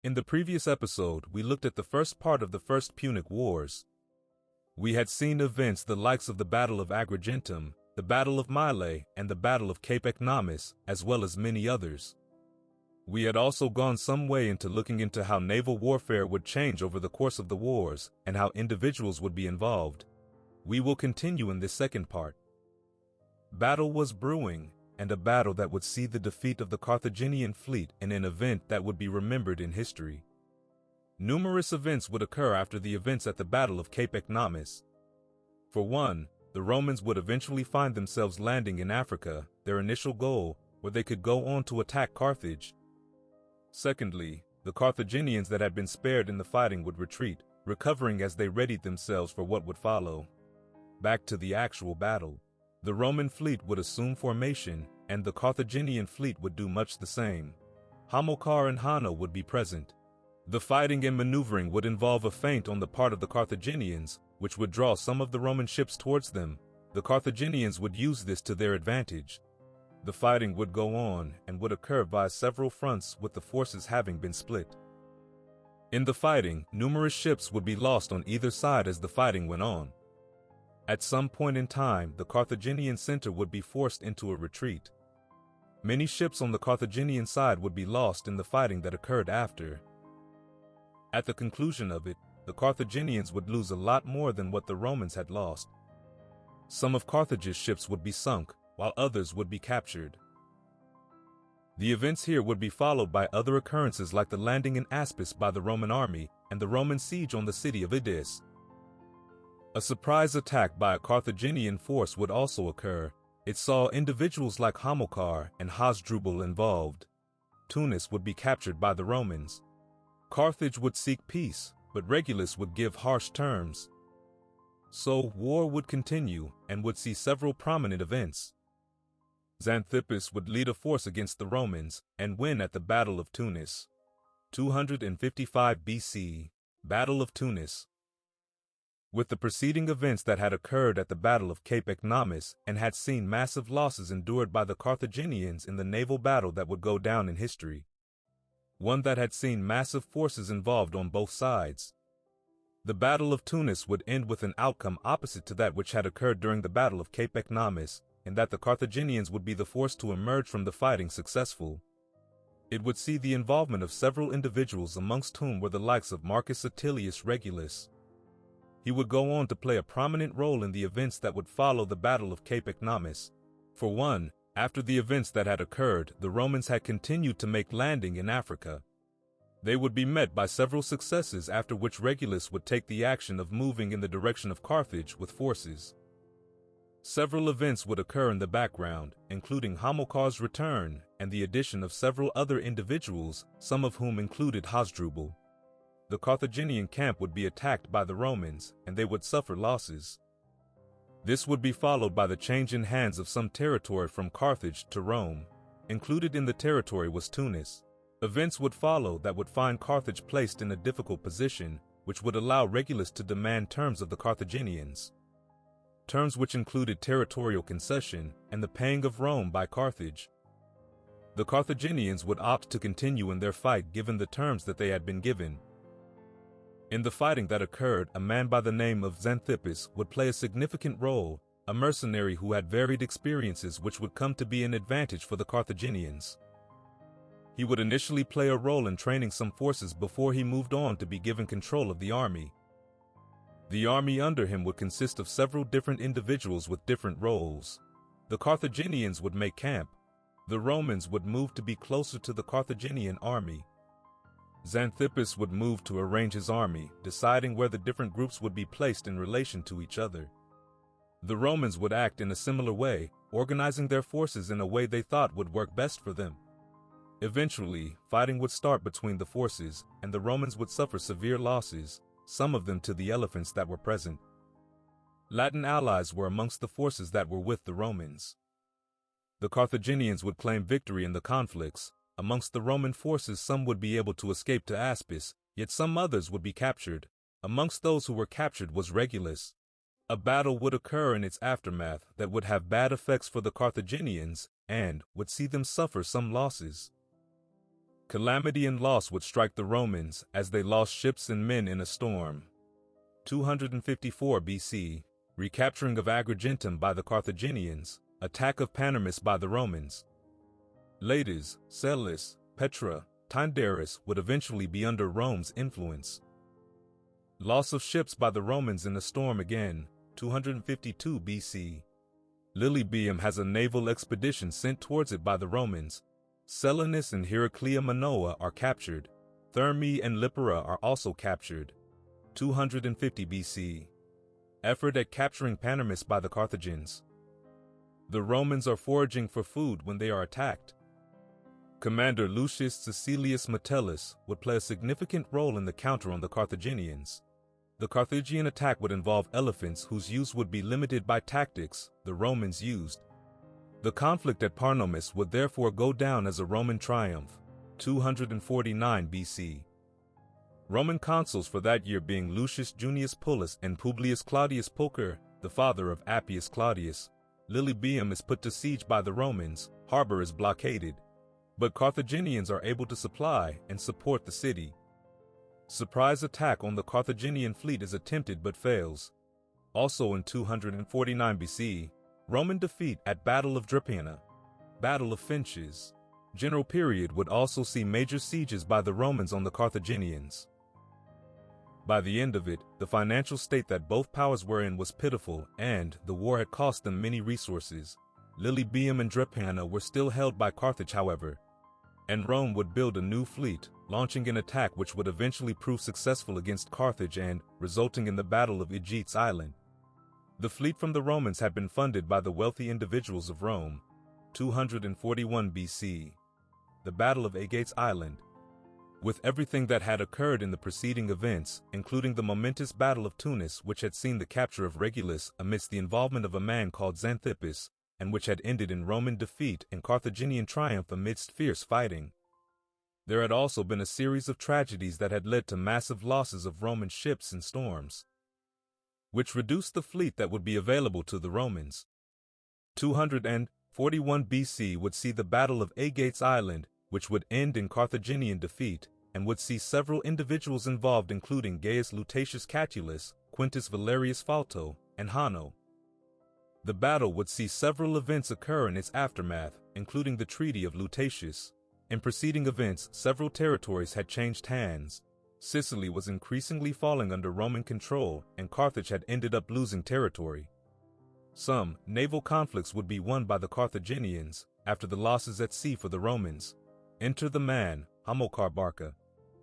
In the previous episode, we looked at the first part of the First Punic Wars. We had seen events the likes of the Battle of Agrigentum, the Battle of Mylae, and the Battle of Cape Ecnomus, as well as many others. We had also gone some way into looking into how naval warfare would change over the course of the wars, and how individuals would be involved. We will continue in this second part. Battle was brewing, and a battle that would see the defeat of the Carthaginian fleet in an event that would be remembered in history. Numerous events would occur after the events at the Battle of Cape Ecnomus. For one, the Romans would eventually find themselves landing in Africa, their initial goal, where they could go on to attack Carthage. Secondly, the Carthaginians that had been spared in the fighting would retreat, recovering as they readied themselves for what would follow. Back to the actual battle. The Roman fleet would assume formation, and the Carthaginian fleet would do much the same. Hamilcar and Hanno would be present. The fighting and maneuvering would involve a feint on the part of the Carthaginians, which would draw some of the Roman ships towards them. The Carthaginians would use this to their advantage. The fighting would go on and would occur via several fronts, with the forces having been split. In the fighting, numerous ships would be lost on either side as the fighting went on. At some point in time, the Carthaginian center would be forced into a retreat. Many ships on the Carthaginian side would be lost in the fighting that occurred after. At the conclusion of it, the Carthaginians would lose a lot more than what the Romans had lost. Some of Carthage's ships would be sunk, while others would be captured. The events here would be followed by other occurrences like the landing in Aspis by the Roman army and the Roman siege on the city of Idis. A surprise attack by a Carthaginian force would also occur. It saw individuals like Hamilcar and Hasdrubal involved. Tunis would be captured by the Romans. Carthage would seek peace, but Regulus would give harsh terms. So war would continue and would see several prominent events. Xanthippus would lead a force against the Romans and win at the Battle of Tunis. 255 BC, Battle of Tunis. With the preceding events that had occurred at the Battle of Cape Ecnomus and had seen massive losses endured by the Carthaginians in the naval battle that would go down in history. One that had seen massive forces involved on both sides. The Battle of Tunis would end with an outcome opposite to that which had occurred during the Battle of Cape Ecnomus, in that the Carthaginians would be the force to emerge from the fighting successful. It would see the involvement of several individuals, amongst whom were the likes of Marcus Attilius Regulus. He would go on to play a prominent role in the events that would follow the Battle of Cape Ecnomus. For one, after the events that had occurred, the Romans had continued to make landing in Africa. They would be met by several successes, after which Regulus would take the action of moving in the direction of Carthage with forces. Several events would occur in the background, including Hamilcar's return and the addition of several other individuals, some of whom included Hasdrubal. The Carthaginian camp would be attacked by the Romans, and they would suffer losses. This would be followed by the change in hands of some territory from Carthage to Rome. Included in the territory was Tunis. Events would follow that would find Carthage placed in a difficult position, which would allow Regulus to demand terms of the Carthaginians. Terms which included territorial concession and the paying of Rome by Carthage. The Carthaginians would opt to continue in their fight given the terms that they had been given. In the fighting that occurred, a man by the name of Xanthippus would play a significant role, a mercenary who had varied experiences which would come to be an advantage for the Carthaginians. He would initially play a role in training some forces before he moved on to be given control of the army. The army under him would consist of several different individuals with different roles. The Carthaginians would make camp. The Romans would move to be closer to the Carthaginian army. Xanthippus would move to arrange his army, deciding where the different groups would be placed in relation to each other. The Romans would act in a similar way, organizing their forces in a way they thought would work best for them. Eventually, fighting would start between the forces, and the Romans would suffer severe losses, some of them to the elephants that were present. Latin allies were amongst the forces that were with the Romans. The Carthaginians would claim victory in the conflicts. Amongst the Roman forces, some would be able to escape to Aspis, yet some others would be captured. Amongst those who were captured was Regulus. A battle would occur in its aftermath that would have bad effects for the Carthaginians and would see them suffer some losses. Calamity and loss would strike the Romans as they lost ships and men in a storm. 254 BC, recapturing of Agrigentum by the Carthaginians, attack of Panimus by the Romans. Lades, Celis, Petra, Tyndaris would eventually be under Rome's influence. Loss of ships by the Romans in a storm again, 252 BC. Lilybaeum has a naval expedition sent towards it by the Romans. Selinus and Heraclea Manoa are captured. Thermae and Lipara are also captured. 250 BC. Effort at capturing Panimus by the Carthagins. The Romans are foraging for food when they are attacked. Commander Lucius Caecilius Metellus would play a significant role in the counter on the Carthaginians. The Carthaginian attack would involve elephants whose use would be limited by tactics the Romans used. The conflict at Parnomus would therefore go down as a Roman triumph, 249 BC. Roman consuls for that year being Lucius Junius Pullus and Publius Claudius Pulcher, the father of Appius Claudius. Lilybaeum is put to siege by the Romans, harbor is blockaded. But Carthaginians are able to supply and support the city. Surprise attack on the Carthaginian fleet is attempted but fails. Also in 249 BC, Roman defeat at Battle of Drepana, Battle of Finches. General period would also see major sieges by the Romans on the Carthaginians. By the end of it, the financial state that both powers were in was pitiful, and the war had cost them many resources. Lilybaeum and Drepana were still held by Carthage, however, and Rome would build a new fleet, launching an attack which would eventually prove successful against Carthage and resulting in the Battle of Aegiates Island. The fleet from the Romans had been funded by the wealthy individuals of Rome. 241 BC. The Battle of Aegiates Island. With everything that had occurred in the preceding events, including the momentous Battle of Tunis which had seen the capture of Regulus amidst the involvement of a man called Xanthippus, and which had ended in Roman defeat and Carthaginian triumph amidst fierce fighting. There had also been a series of tragedies that had led to massive losses of Roman ships and storms, which reduced the fleet that would be available to the Romans. 241 BC would see the Battle of Aegiates Island, which would end in Carthaginian defeat, and would see several individuals involved including Gaius Lutatius Catulus, Quintus Valerius Falto, and Hanno. The battle would see several events occur in its aftermath, including the Treaty of Lutatius. In preceding events, several territories had changed hands. Sicily was increasingly falling under Roman control, and Carthage had ended up losing territory. Some naval conflicts would be won by the Carthaginians after the losses at sea for the Romans. Enter the man, Hamilcar Barca.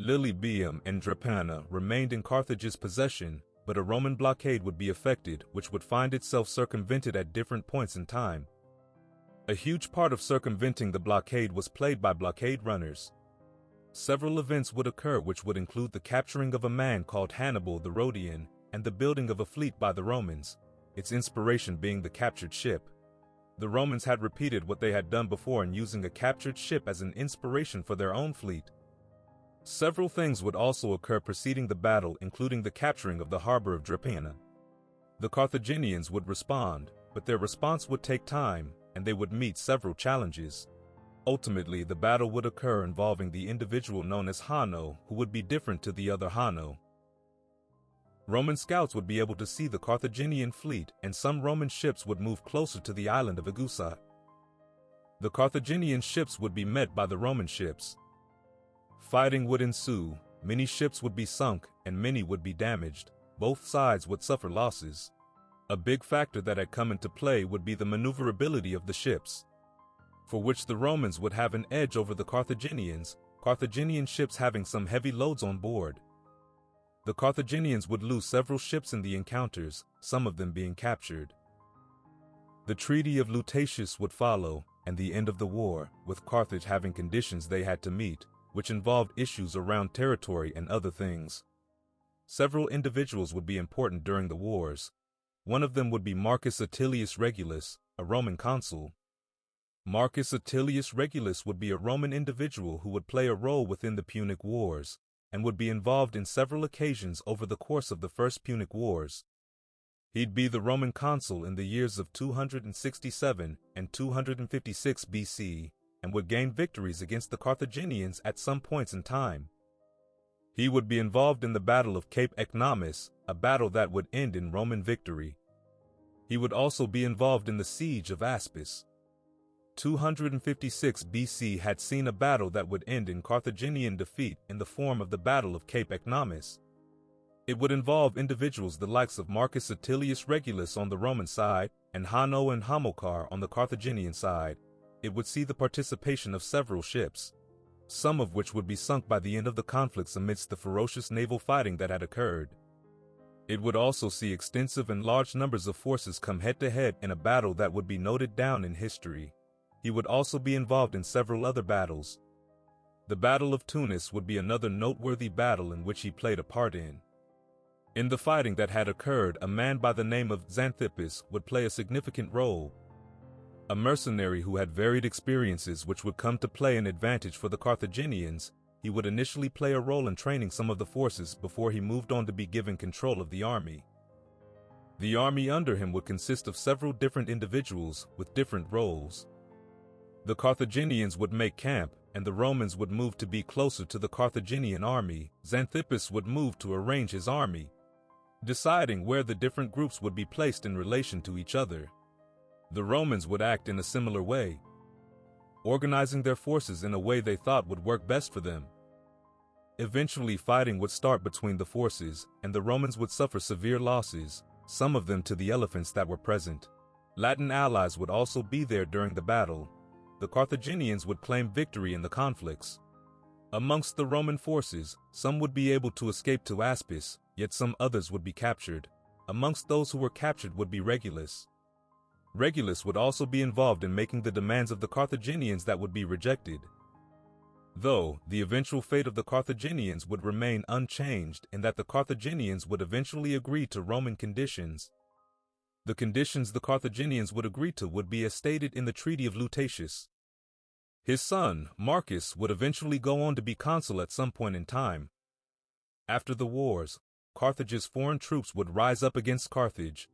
Lilybaeum and Drepana remained in Carthage's possession, but a Roman blockade would be effected which would find itself circumvented at different points in time. A huge part of circumventing the blockade was played by blockade runners. Several events would occur which would include the capturing of a man called Hannibal the Rhodian and the building of a fleet by the Romans, its inspiration being the captured ship. The Romans had repeated what they had done before in using a captured ship as an inspiration for their own fleet. Several things would also occur preceding the battle, including the capturing of the harbor of Drepana. The Carthaginians would respond, but their response would take time, and they would meet several challenges. Ultimately, the battle would occur involving the individual known as Hanno, who would be different to the other Hanno. Roman scouts would be able to see the Carthaginian fleet, and some Roman ships would move closer to the island of Aegusa. The Carthaginian ships would be met by the Roman ships. Fighting would ensue, many ships would be sunk, and many would be damaged. Both sides would suffer losses. A big factor that had come into play would be the maneuverability of the ships, for which the Romans would have an edge over the Carthaginians, Carthaginian ships having some heavy loads on board. The Carthaginians would lose several ships in the encounters, some of them being captured. The Treaty of Lutatius would follow, and the end of the war, with Carthage having conditions they had to meet, which involved issues around territory and other things. Several individuals would be important during the wars. One of them would be Marcus Attilius Regulus, a Roman consul. Marcus Attilius Regulus would be a Roman individual who would play a role within the Punic Wars, and would be involved in several occasions over the course of the First Punic Wars. He'd be the Roman consul in the years of 267 and 256 BC, and would gain victories against the Carthaginians at some points in time. He would be involved in the Battle of Cape Ecnomus, a battle that would end in Roman victory. He would also be involved in the siege of Aspis. 256 BC had seen a battle that would end in Carthaginian defeat in the form of the Battle of Cape Ecnomus. It would involve individuals the likes of Marcus Atilius Regulus on the Roman side and Hanno and Hamilcar on the Carthaginian side. It would see the participation of several ships, some of which would be sunk by the end of the conflicts amidst the ferocious naval fighting that had occurred. It would also see extensive and large numbers of forces come head-to-head in a battle that would be noted down in history. He would also be involved in several other battles. The Battle of Tunis would be another noteworthy battle in which he played a part in. In the fighting that had occurred, a man by the name of Xanthippus would play a significant role. A mercenary who had varied experiences which would come to play an advantage for the Carthaginians, he would initially play a role in training some of the forces before he moved on to be given control of the army. The army under him would consist of several different individuals with different roles. The Carthaginians would make camp, and the Romans would move to be closer to the Carthaginian army. Xanthippus would move to arrange his army, deciding where the different groups would be placed in relation to each other. The Romans would act in a similar way, organizing their forces in a way they thought would work best for them. Eventually, fighting would start between the forces, and the Romans would suffer severe losses, some of them to the elephants that were present. Latin allies would also be there during the battle. The Carthaginians would claim victory in the conflicts. Amongst the Roman forces, some would be able to escape to Aspis, yet some others would be captured. Amongst those who were captured would be Regulus. Regulus would also be involved in making the demands of the Carthaginians that would be rejected. Though, the eventual fate of the Carthaginians would remain unchanged in that the Carthaginians would eventually agree to Roman conditions. The conditions the Carthaginians would agree to would be as stated in the Treaty of Lutatius. His son, Marcus, would eventually go on to be consul at some point in time. After the wars, Carthage's foreign troops would rise up against Carthage,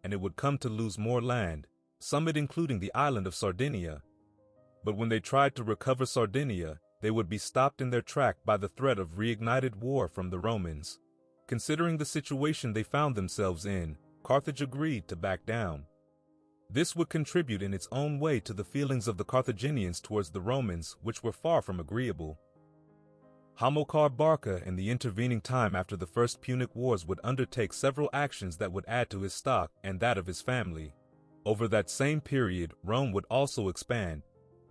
and it would come to lose more land, some it including the island of Sardinia. But when they tried to recover Sardinia, they would be stopped in their track by the threat of reignited war from the Romans. Considering the situation they found themselves in, Carthage agreed to back down. This would contribute in its own way to the feelings of the Carthaginians towards the Romans, which were far from agreeable. Hamilcar Barca in the intervening time after the First Punic Wars would undertake several actions that would add to his stock and that of his family. Over that same period, Rome would also expand.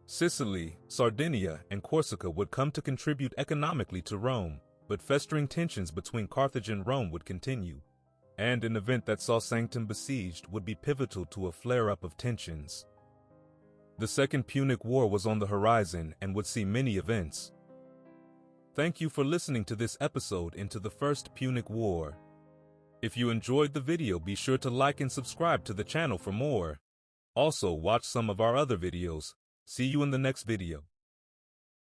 Sicily, Sardinia, and Corsica would come to contribute economically to Rome, but festering tensions between Carthage and Rome would continue, and an event that saw Sanctum besieged would be pivotal to a flare-up of tensions. The Second Punic War was on the horizon and would see many events. Thank you for listening to this episode into the First Punic War. If you enjoyed the video, be sure to like and subscribe to the channel for more. Also, watch some of our other videos. See you in the next video.